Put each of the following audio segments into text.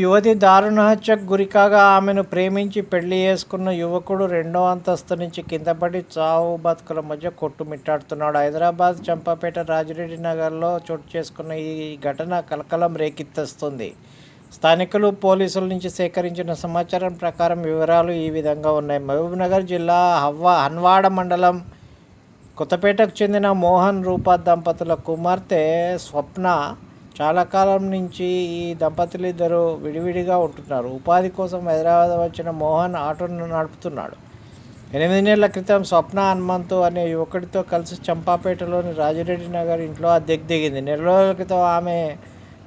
యువతి దారుణ హత్యకు గురికాగా ఆమెను ప్రేమించి పెళ్లి చేసుకున్న యువకుడు రెండో అంతస్తు నుంచి కిందపడి చావు బతుకుల మధ్య కొట్టుమిట్టాడుతున్నాడు. హైదరాబాద్ చంపాపేట రాజిరెడ్డి నగర్లో చోటు చేసుకున్న ఈ ఘటన కలకలం రేకెత్తిస్తుంది. స్థానికులు, పోలీసుల నుంచి సేకరించిన సమాచారం ప్రకారం వివరాలు ఈ విధంగా ఉన్నాయి. మహబూబ్నగర్ జిల్లా హన్వాడ మండలం కొత్తపేటకు చెందిన మోహన్ రూపా దంపతుల కుమార్తె స్వప్న. చాలా కాలం నుంచి ఈ దంపతులిద్దరూ విడివిడిగా ఉంటున్నారు. ఉపాధి కోసం హైదరాబాద్ వచ్చిన మోహన్ ఆటోను నడుపుతున్నాడు. 8 నెలల క్రితం స్వప్న హనుమంతు అనే యువకుడితో కలిసి చంపాపేటలోని రాజిరెడ్డి నగర్ ఇంట్లో అద్దెకు దిగింది. నెల రోజుల క్రితం ఆమె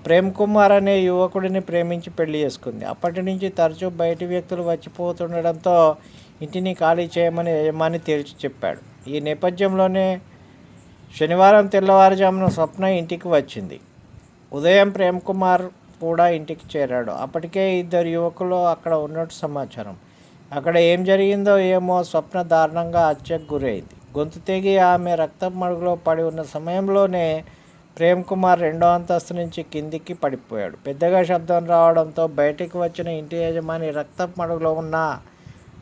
ప్రేమ్ కుమార్ అనే యువకుడిని ప్రేమించి పెళ్లి చేసుకుంది. అప్పటి నుంచి తరచూ బయటి వ్యక్తులు వచ్చిపోతుండడంతో ఇంటిని ఖాళీ చేయమని యజమాని తేల్చి చెప్పాడు. ఈ నేపథ్యంలోనే శనివారం తెల్లవారుజామున స్వప్న ఇంటికి వచ్చింది. ఉదయం ప్రేమ్ కుమార్ కూడా ఇంటికి చేరాడు. అప్పటికే 2 యువకులు అక్కడ ఉన్నట్టు సమాచారం. అక్కడ ఏం జరిగిందో ఏమో, స్వప్న దారుణంగా హత్యకు గురైంది. గొంతు తెగి ఆమె రక్తపు మడుగులో పడి ఉన్న సమయంలోనే ప్రేమ్ కుమార్ రెండో అంతస్తు నుంచి కిందికి పడిపోయాడు. పెద్దగా శబ్దం రావడంతో బయటికి వచ్చిన ఇంటి యజమాని రక్తపు మడుగులో ఉన్న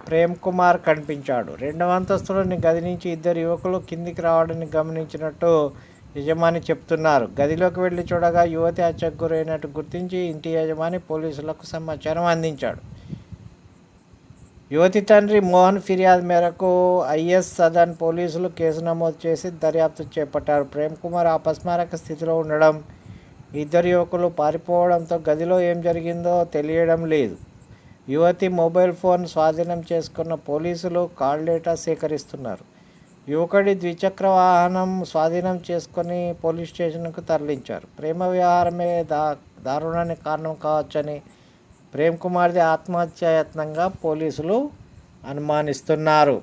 ప్రేమ్ కుమార్ కనిపించాడు. రెండవ అంతస్తులోని గది నుంచి 2 యువకులు కిందికి రావడాన్ని గమనించినట్టు యజమాని చెప్తున్నారు. గదిలోకి వెళ్లి చూడగా యువతి హత్యకు గురైనట్టు గుర్తించి ఇంటి యజమాని పోలీసులకు సమాచారం అందించాడు. యువతి తండ్రి మోహన్ ఫిర్యాదు మేరకు ఐఎస్ సదన్ పోలీసులు కేసు నమోదు చేసి దర్యాప్తు చేపట్టారు. ప్రేమ్ కుమార్ అపస్మారక స్థితిలో ఉండడం, 2 యువకులు పారిపోవడంతో గదిలో ఏం జరిగిందో తెలియడం లేదు. యువతి మొబైల్ ఫోన్ స్వాధీనం చేసుకున్న పోలీసులు కాల్ డేటా సేకరిస్తున్నారు. యువకుడి ద్విచక్ర వాహనం స్వాధీనం చేసుకొని పోలీస్ స్టేషన్కు తరలించారు. ప్రేమ వ్యవహారమే దారుణానికి కారణం కావచ్చని ప్రేమ్ కుమార్ది ఆత్మహత్యాయత్నంగా పోలీసులు అనుమానిస్తున్నారు.